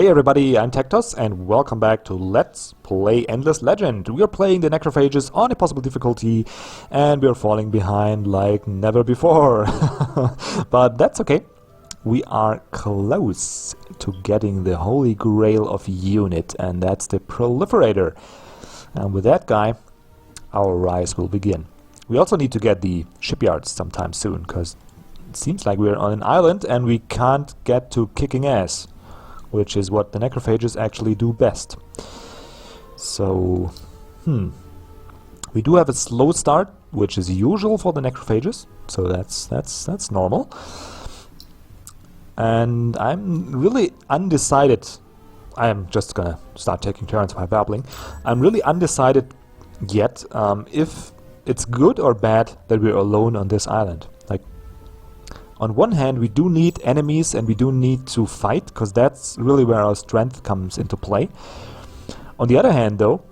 Hey everybody, I'm TecToss and welcome back to Let's Play Endless Legend. We are playing the Necrophages on impossible difficulty and we are falling behind like never before. But that's okay. We are close to getting the holy grail of unit, and that's the proliferator. And with that guy, our rise will begin. We also need to get the shipyards sometime soon, because it seems like we're on an island and we can't get to kicking ass, which is what the Necrophages actually do best. So, we do have a slow start, which is usual for the Necrophages, so that's normal. And I'm really undecided. I am just gonna start taking turns by babbling. I'm really undecided yet if it's good or bad that we're alone on this island. Like, on one hand, we do need enemies and we do need to fight, because that's really where our strength comes into play. On the other hand, though,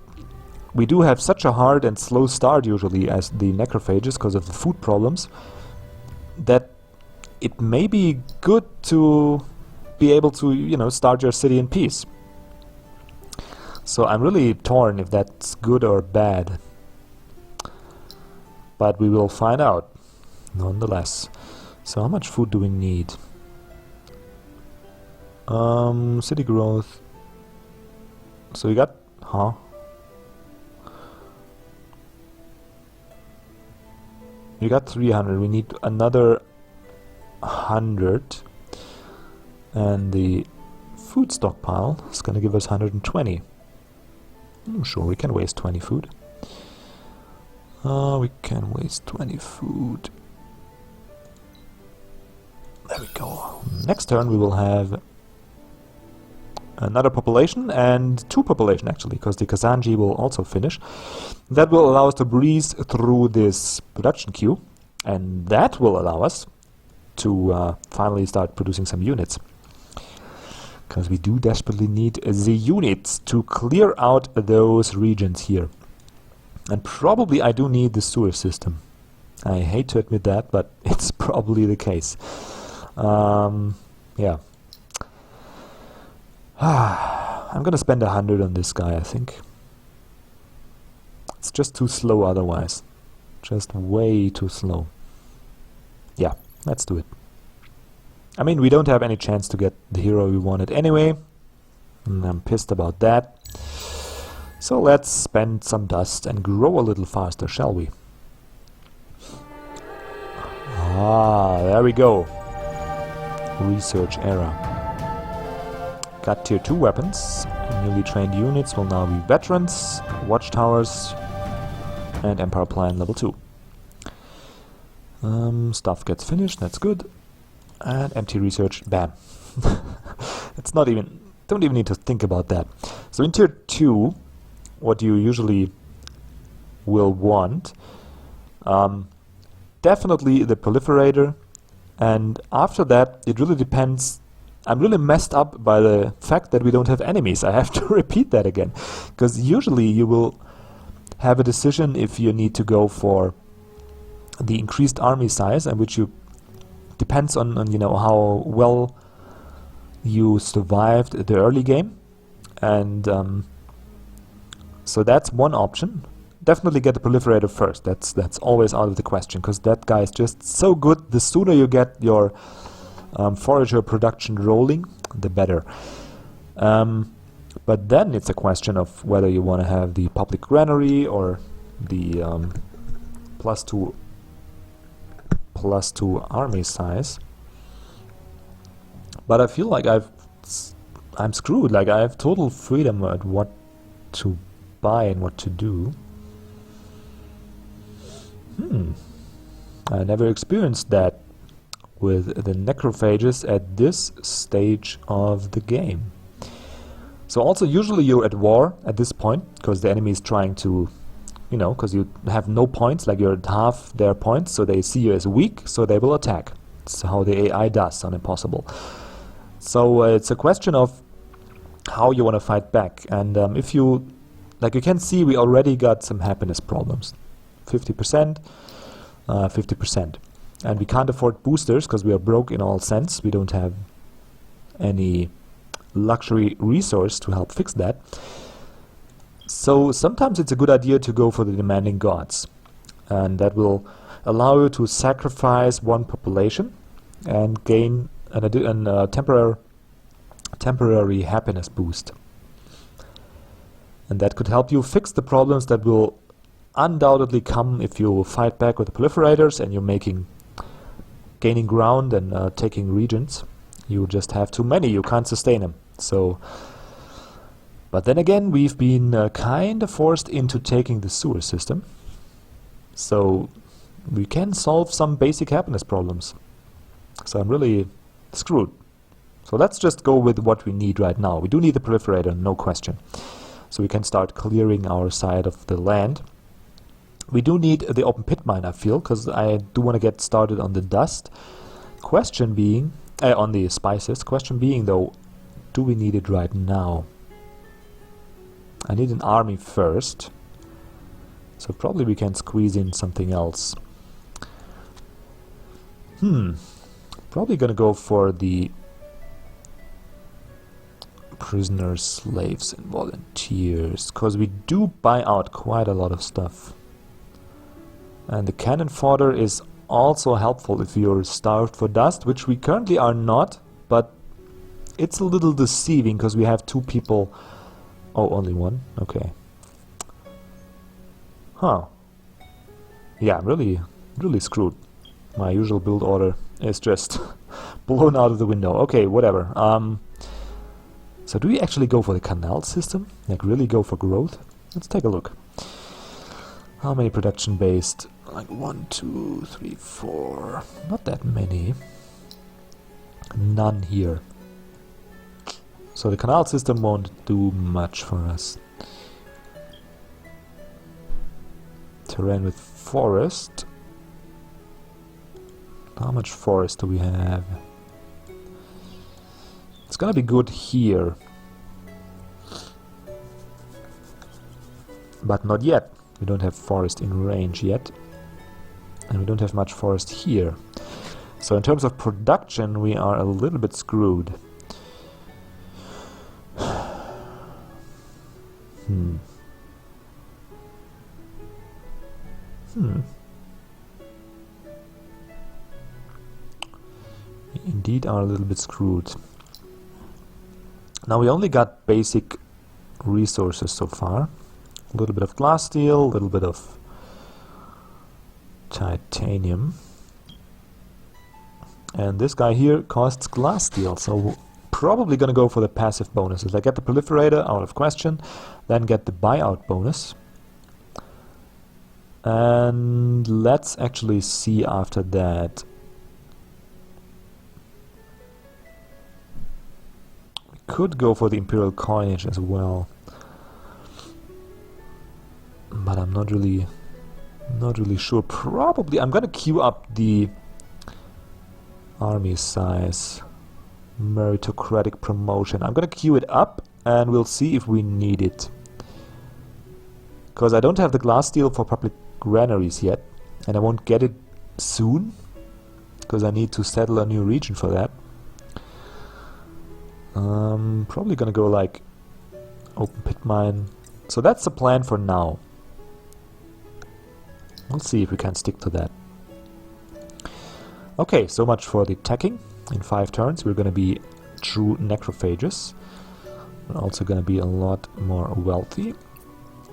we do have such a hard and slow start usually as the Necrophages because of the food problems, that it may be good to be able to, you know, start your city in peace. So I'm really torn if that's good or bad. But we will find out, nonetheless. So how much food do we need? City growth. So we got, We got 300. We need another 100. And the food stockpile is going to give us 120. Sure, we can waste 20 food. We can waste 20 food. There we go. Next turn we will have another population and two population actually, because the Kazanji will also finish. That will allow us to breeze through this production queue, and that will allow us to finally start producing some units. Because we do desperately need the units to clear out those regions here. And probably I do need the sewer system. I hate to admit that, but it's probably the case. Yeah. I'm gonna spend 100 on this guy, I think. It's just too slow otherwise. Just way too slow. Yeah, let's do it. I mean, we don't have any chance to get the hero we wanted anyway, and I'm pissed about that. So let's spend some dust and grow a little faster, shall we? There we go. Research era. Got tier 2 weapons. Newly trained units will now be veterans, watchtowers, and Empire Plan level 2. Stuff gets finished, that's good. And empty research, bam. It's not even, don't even need to think about that. So in tier 2, what you usually will want, definitely the proliferator, and after that it really depends. I'm really messed up by the fact that we don't have enemies. I have to repeat that again, because usually you will have a decision if you need to go for the increased army size, and which you depends on you know how well you survived the early game, and so that's one option. Definitely get the proliferator first. That's always out of the question, because that guy is just so good. The sooner you get your forager production rolling, the better. But then it's a question of whether you want to have the public granary or the +2 army size. But I feel like I'm screwed. Like, I have total freedom at what to buy and what to do. I never experienced that with the Necrophages at this stage of the game. So also usually you're at war at this point, because the enemy is trying to, you know, because you have no points, like you're at half their points, so they see you as weak, so they will attack. That's how the AI does on Impossible. So it's a question of how you want to fight back. And if you, like you can see, we already got some happiness problems. 50%, 50%. And we can't afford boosters because we are broke in all sense. We don't have any luxury resource to help fix that. So sometimes it's a good idea to go for the demanding gods, and that will allow you to sacrifice one population and gain a temporary happiness boost. And that could help you fix the problems that will undoubtedly come if you fight back with the proliferators and you're gaining ground and taking regions. You just have too many, you can't sustain them. So, but then again, we've been kind of forced into taking the sewer system. So we can solve some basic happiness problems. So I'm really screwed. So let's just go with what we need right now. We do need the proliferator, no question. So we can start clearing our side of the land. We do need the open pit mine, I feel, because I do want to get started on the dust. Question being, on the spices. Question being, though, do we need it right now? I need an army first. So probably we can squeeze in something else. Probably gonna go for the prisoners, slaves, and volunteers, because we do buy out quite a lot of stuff. And the cannon fodder is also helpful if you're starved for dust, which we currently are not, but it's a little deceiving because we have 2 people. Oh, only 1? Okay. Huh. Yeah, I'm really screwed. My usual build order is just blown out of the window. Okay, whatever. So do we actually go for the canal system? Like really go for growth? Let's take a look. How many production based? Like 1, 2, 3, 4. Not that many. None here. So the canal system won't do much for us. Terrain with forest. How much forest do we have? It's gonna be good here. But not yet. We don't have forest in range yet. And we don't have much forest here. So in terms of production, we are a little bit screwed. We indeed are a little bit screwed. Now we only got basic resources so far. A little bit of glass steel, a little bit of titanium. And this guy here costs glass steel, so we're probably gonna go for the passive bonuses. I get the proliferator out of question, then get the buyout bonus. And let's actually see after that. We could go for the imperial coinage as well. But I'm not really sure. Probably I'm gonna queue up the army size. Meritocratic promotion. I'm gonna queue it up and we'll see if we need it. Because I don't have the glass steel for public granaries yet, and I won't get it soon because I need to settle a new region for that. Probably gonna go like open pit mine. So that's the plan for now. We'll see if we can stick to that. Okay, so much for the teching. In 5 turns we're gonna be true necrophages. We're also gonna be a lot more wealthy.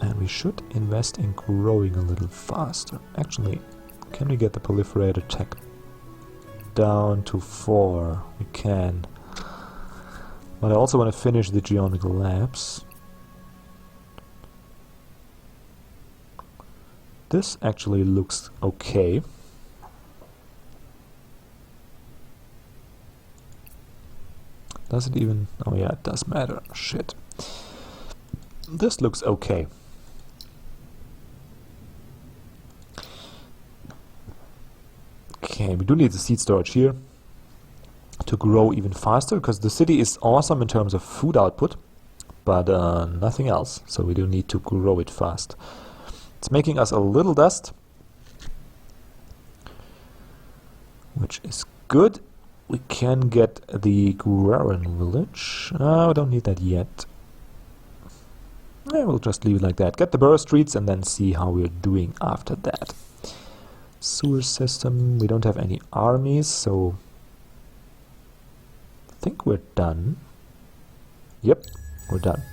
And we should invest in growing a little faster. Actually, can we get the proliferator tech down to 4? We can. But I also want to finish the geometrical labs. This actually looks okay. Does it even... oh yeah, it does matter. Shit. This looks okay. Okay, we do need the seed storage here to grow even faster, because the city is awesome in terms of food output, but nothing else, so we do need to grow it fast. It's making us a little dust, which is good. We can get the Guaran village. We don't need that yet. We'll just leave it like that. Get the borough streets and then see how we're doing after that. Sewer system. We don't have any armies, so I think we're done. Yep, we're done.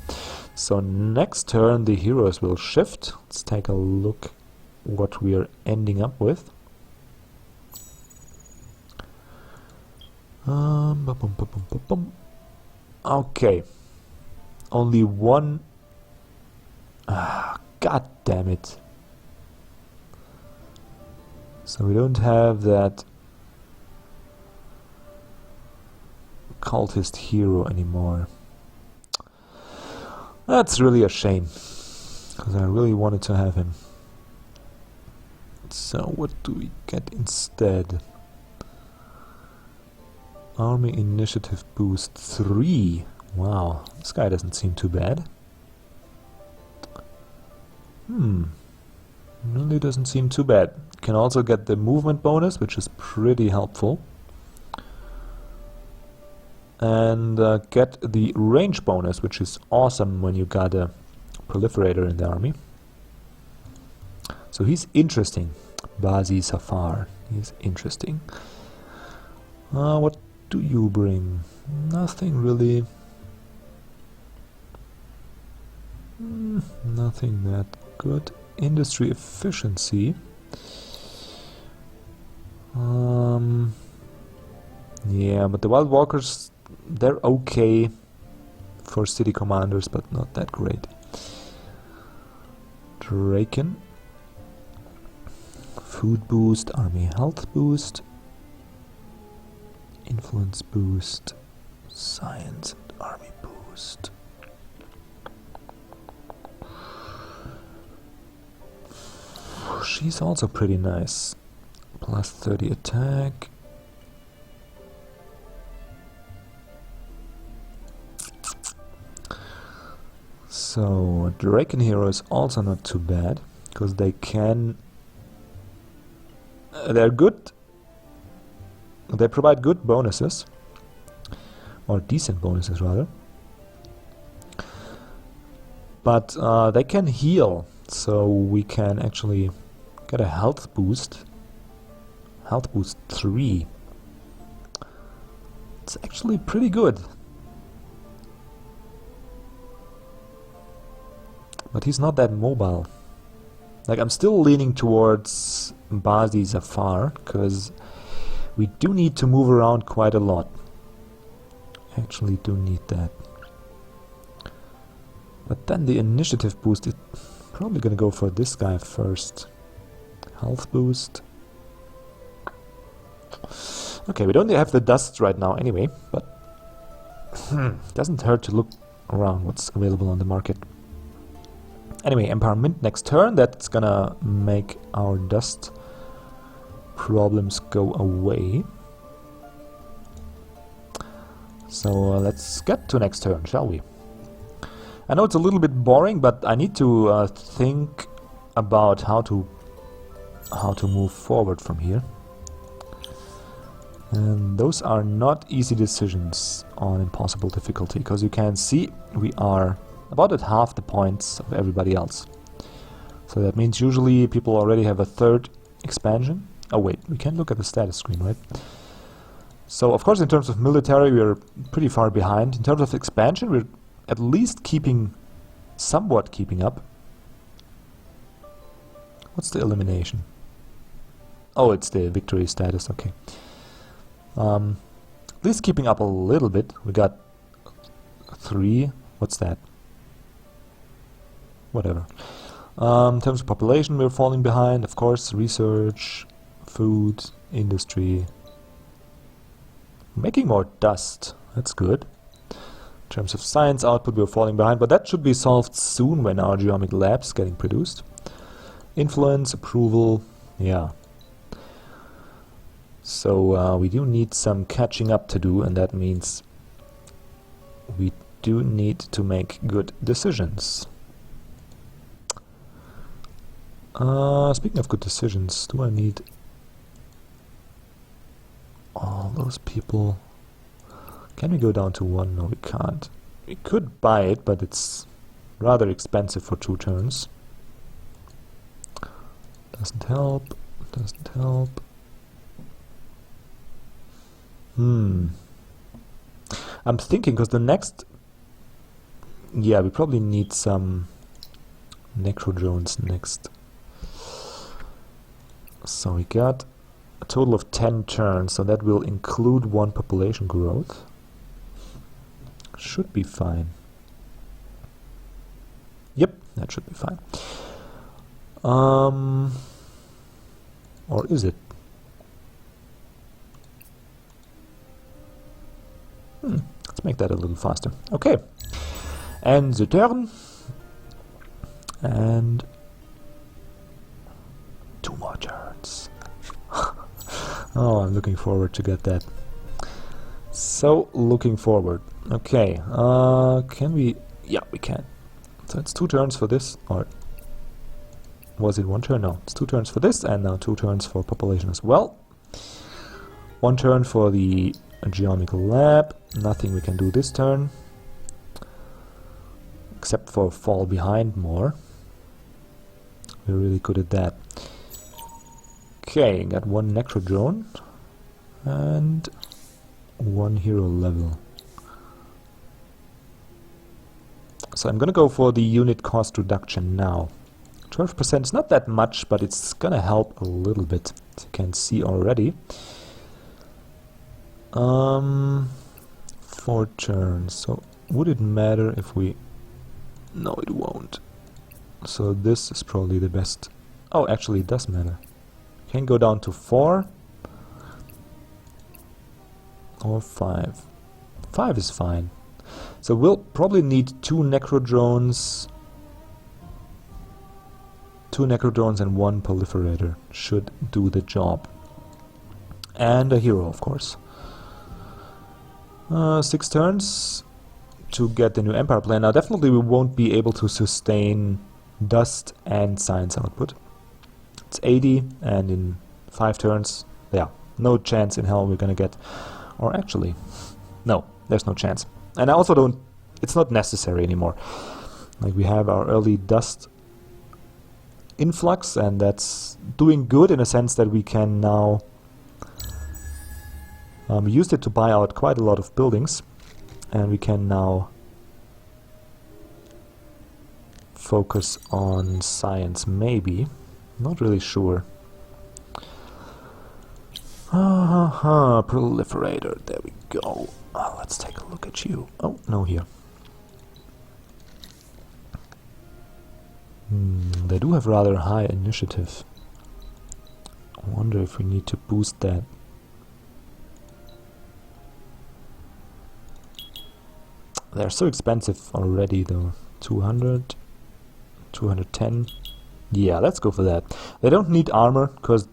So next turn the heroes will shift. Let's take a look what we are ending up with. Okay. Only one. God damn it. So we don't have that cultist hero anymore. That's really a shame, because I really wanted to have him. So what do we get instead? Army initiative boost 3. Wow, this guy doesn't seem too bad. Really doesn't seem too bad. Can also get the movement bonus, which is pretty helpful. And get the range bonus, which is awesome when you got a proliferator in the army. So he's interesting. Bazi Safar. He's interesting. What do you bring? Nothing really. Nothing that good. Industry efficiency. Yeah, but the Wild Walkers, they're okay for city commanders, but not that great. Draken. Food boost, army health boost. Influence boost. Science and army boost. She's also pretty nice. Plus 30 attack. So Draken Hero is also not too bad, because they can... they're good. They provide good bonuses. Or decent bonuses, rather. But they can heal, so we can actually get a health boost. Health boost 3. It's actually pretty good. But he's not that mobile. Like, I'm still leaning towards Bazi Zafar, because we do need to move around quite a lot. Actually do need that. But then the initiative boost, it's probably gonna go for this guy first. Health boost. Okay, we don't have the dust right now anyway, but doesn't hurt to look around what's available on the market. Anyway, Empire Mint next turn, that's gonna make our dust problems go away. So let's get to next turn, shall we? I know it's a little bit boring, but I need to think about how to move forward from here. And those are not easy decisions on impossible difficulty, because you can see we are about at half the points of everybody else. So that means usually people already have a third expansion. Oh wait, we can look at the status screen, right? So of course in terms of military we're pretty far behind. In terms of expansion we're at least somewhat keeping up. What's the elimination? Oh, it's the victory status, okay. At least keeping up a little bit. We got 3. What's that? Whatever. In terms of population, we're falling behind. Of course, research, food, industry. Making more dust. That's good. In terms of science output, we're falling behind, but that should be solved soon when our geomic lab's getting produced. Influence, approval, yeah. So we do need some catching up to do, and that means we do need to make good decisions. Speaking of good decisions, do I need all all those people. Can we go down to 1? No, we can't. We could buy it, but it's rather expensive for 2 turns. Doesn't help. Doesn't help. I'm thinking, because the next... Yeah, we probably need some Necro drones next. So we got a total of 10 turns, so that will include 1 population growth. Should be fine. Yep, that should be fine. Or is it? Let's make that a little faster. Okay. And the turn. And 2 more turns. Oh, I'm looking forward to get that. So, looking forward. Okay, can we... Yeah, we can. So it's 2 turns for this, or... Was it 1 turn? No, it's 2 turns for this, and now 2 turns for population as well. 1 turn for the geometrical lab. Nothing we can do this turn. Except for fall behind more. We're really good at that. Okay, got 1 necro drone. And 1 hero level. So I'm gonna go for the unit cost reduction now. 12% is not that much, but it's gonna help a little bit, as you can see already. 4 turns. So would it matter if we... No, it won't. So this is probably the best. Oh, actually it does matter. Can go down to 4 or 5. 5 is fine. So we'll probably need 2 necro drones. 2 necro drones and 1 proliferator should do the job. And a hero, of course. 6 turns to get the new Empire plan. Now definitely we won't be able to sustain dust and science output. It's 80, and in 5 turns, yeah, no chance in hell we're gonna get... Or actually, no, there's no chance. And I also don't... It's not necessary anymore. Like, we have our early dust influx, and that's doing good in a sense that we can now... we used it to buy out quite a lot of buildings, and we can now focus on science, maybe. Not really sure. Proliferator, there we go. Let's take a look at you. Oh, no, here. They do have rather high initiative. I wonder if we need to boost that. They're so expensive already though. 200, 210. Yeah, let's go for that. They don't need armor, because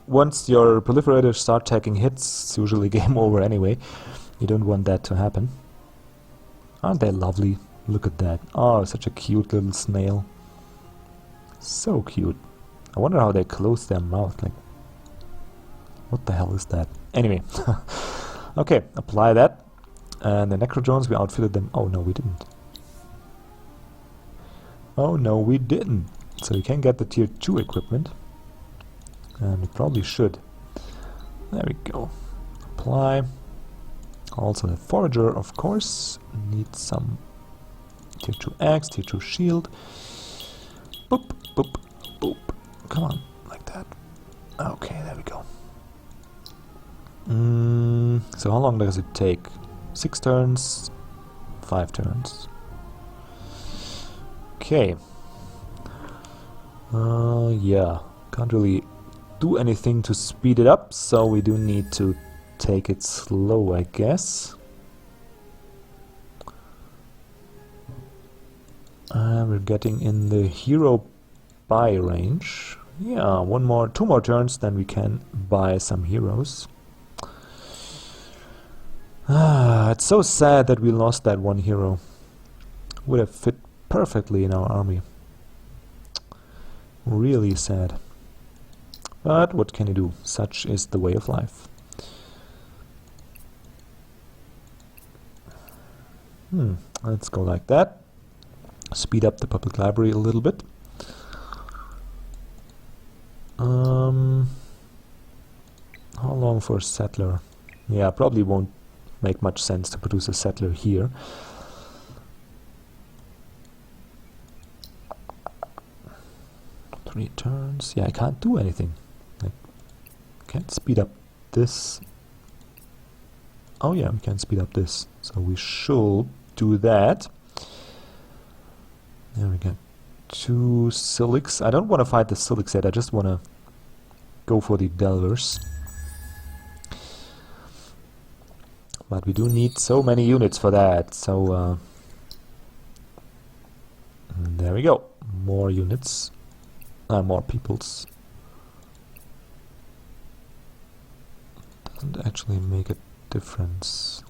once your proliferators start taking hits, it's usually game over anyway. You don't want that to happen. Aren't they lovely? Look at that. Oh, such a cute little snail. So cute. I wonder how they close their mouth. Like, what the hell is that? Anyway. Okay, apply that. And the Necro Drones, we outfitted them. Oh no, we didn't. Oh no, we didn't. So you can get the tier 2 equipment. And we probably should. There we go. Apply. Also the Forager, of course. Needs some tier 2 axe, tier 2 shield. Boop, boop, boop. Come on, like that. Okay, there we go. So how long does it take? 6 turns, 5 turns. Okay. Yeah, can't really do anything to speed it up, so we do need to take it slow, I guess. We're getting in the hero buy range. Yeah, 2 more turns, then we can buy some heroes. It's so sad that we lost that 1 hero. Would have fit perfectly in our army. Really sad. But what can you do? Such is the way of life. Let's go like that. Speed up the public library a little bit. How long for a settler? Yeah, probably won't make much sense to produce a settler here. Three turns. Yeah, I can't do anything. I can't speed up this. Oh yeah, we can speed up this. So we should do that. There we go. 2 Silix. I don't want to fight the Silix yet, I just want to go for the Delvers. But we do need so many units for that, so there we go. More units. More peoples. Doesn't actually make a difference.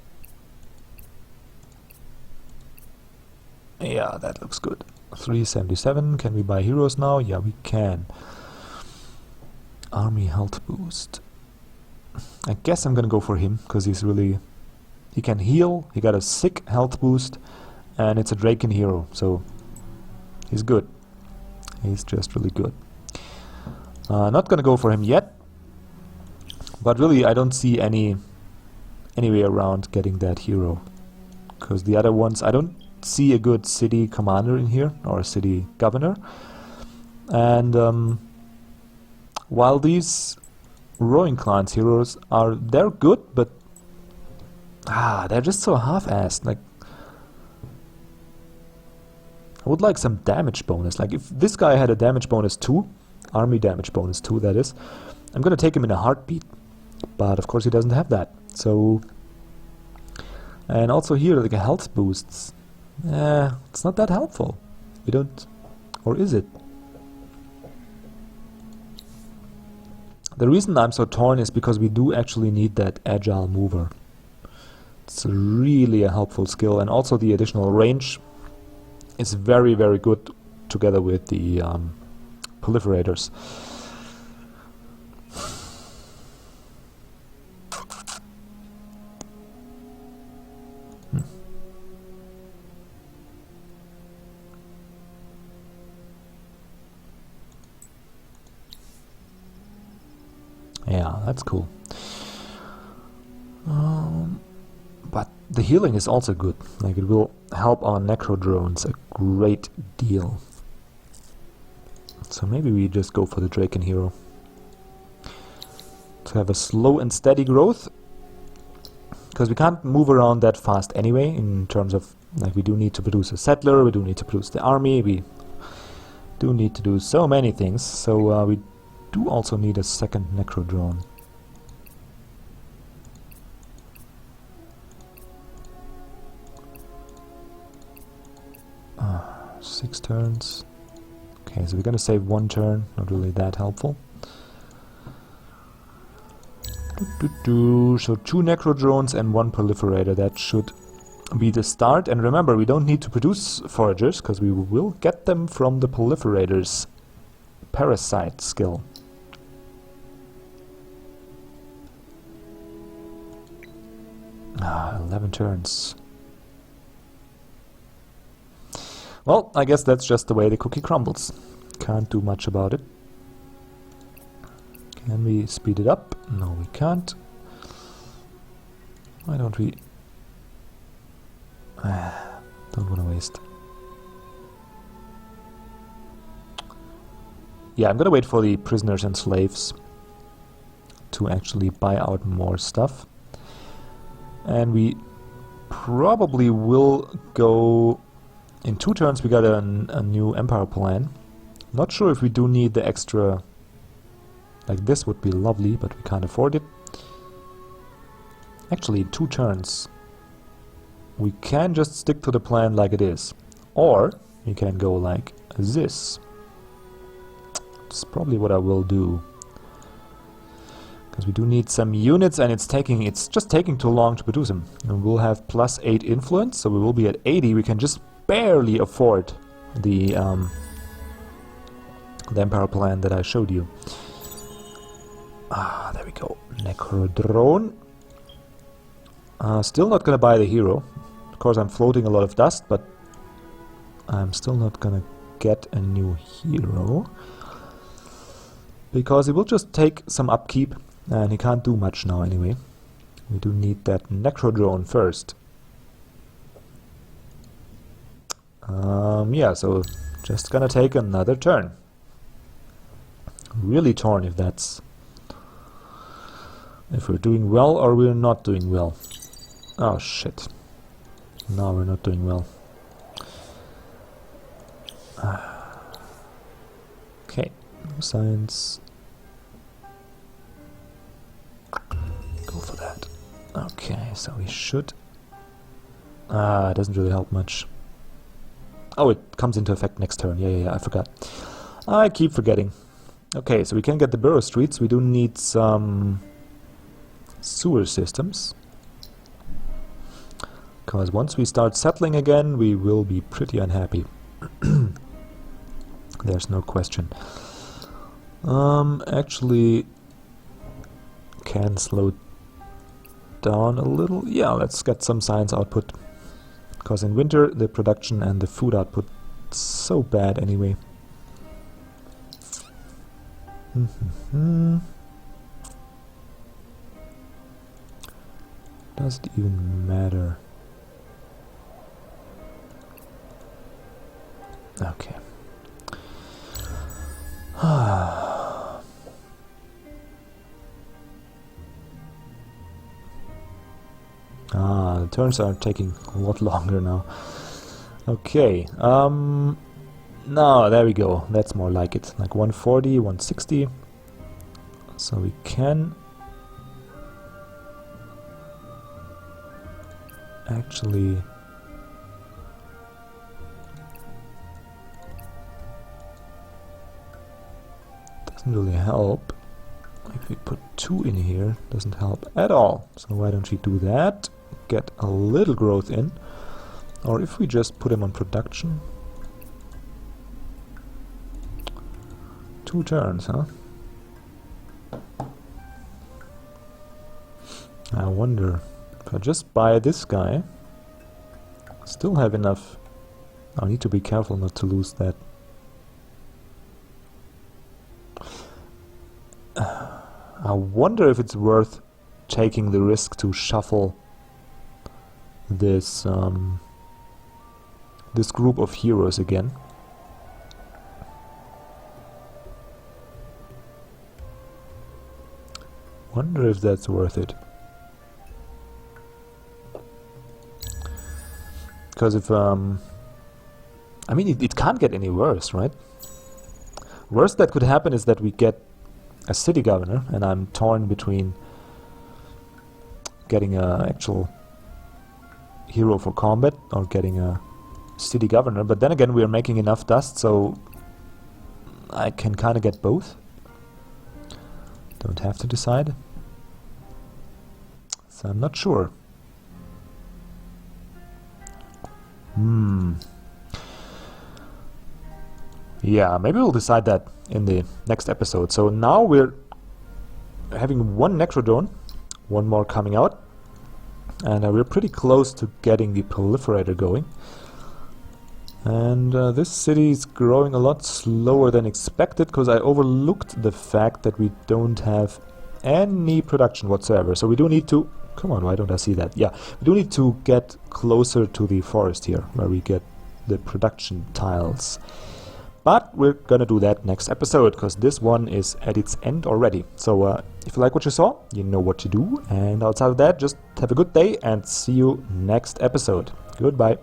Yeah, that looks good. 377. Can we buy heroes now? Yeah, we can. Army health boost. I guess I'm gonna go for him, because he's really... He can heal, he got a sick health boost, and it's a Draken hero, so he's good. He's just really good. Not gonna go for him yet, but really I don't see any way around getting that hero, because the other ones, I don't see a good city commander in here, or a city governor, and while these Rowing Clans heroes they're good, but they're just so half-assed. Like, I would like some damage bonus. Like, if this guy had a damage bonus 2, army damage bonus 2, that is, I'm gonna take him in a heartbeat. But of course he doesn't have that. So, and also here, like, a health boosts. It's not that helpful. We don't, or is it? The reason I'm so torn is because we do actually need that agile mover. It's really a helpful skill, and also the additional range is very, very good together with the proliferators. Yeah, that's cool. But the healing is also good. Like, it will help our necro drones a great deal. So maybe we just go for the Draken hero. To have a slow and steady growth. Because we can't move around that fast anyway, in terms of, like, we do need to produce a settler, we do need to produce the army, we do need to do so many things. So we do also need a second necro drone. 6 turns. Okay, so we're gonna save 1 turn, not really that helpful. So 2 necro drones and 1 proliferator, that should be the start. And remember, we don't need to produce foragers, because we will get them from the proliferator's parasite skill. Ah, 11 turns. Well, I guess that's just the way the cookie crumbles. Can't do much about it. Can we speed it up? No, we can't. Why don't we... don't want to waste. Yeah, I'm gonna wait for the prisoners and slaves to actually buy out more stuff. And we probably will go... In 2 turns we got a new empire plan. Not sure if we do need the extra... Like, this would be lovely, but we can't afford it. Actually, in 2 turns we can just stick to the plan like it is. Or we can go like this. It's probably what I will do. Because we do need some units, and it's just taking too long to produce them. And we'll have +8 influence, so we will be at 80. We can just barely afford the empire plan that I showed you. Ah, there we go. Necro drone. Still not gonna buy the hero, course, I'm floating a lot of dust, but I'm still not gonna get a new hero. Because it will just take some upkeep, and he can't do much now anyway. We do need that Necro Drone first. Yeah, so just gonna take another turn. Really torn if we're doing well or we're not doing well. Oh shit. No, we're not doing well. Okay, no science. Go for that. Okay, so we should... it doesn't really help much. Oh, it comes into effect next turn. Yeah, I forgot. I keep forgetting. Okay, so we can get the borough streets. We do need some sewer systems. Because once we start settling again, we will be pretty unhappy. There's no question. Actually, can slow down a little. Yeah, let's get some science output. Because in winter, the production and the food output is so bad anyway. Does it even matter? Okay. The turns are taking a lot longer now. Okay. No, there we go. That's more like it. Like 140, 160. So we can actually doesn't really help. If we put 2 in here, doesn't help at all. So why don't we do that? Get a little growth in. Or if we just put him on production. 2 turns, huh? I wonder if I just buy this guy, still have enough. I need to be careful not to lose that. I wonder if it's worth taking the risk to shuffle this this group of heroes again. Wonder if that's worth it. Because if I mean, it can't get any worse, right? Worst that could happen is that we get a city governor, and I'm torn between getting a actual hero for combat or getting a city governor. But then again, we are making enough dust, so I can kind of get both. Don't have to decide. So I'm not sure. Yeah, maybe we'll decide that in the next episode. So now we're having 1 Necrodrone, 1 more coming out, and we're pretty close to getting the proliferator going. And this city is growing a lot slower than expected, because I overlooked the fact that we don't have any production whatsoever. So we do need to... Come on, why don't I see that? Yeah, we do need to get closer to the forest here, where we get the production tiles. But we're gonna do that next episode, because this one is at its end already. So if you like what you saw, you know what to do. And outside of that, just have a good day and see you next episode. Goodbye.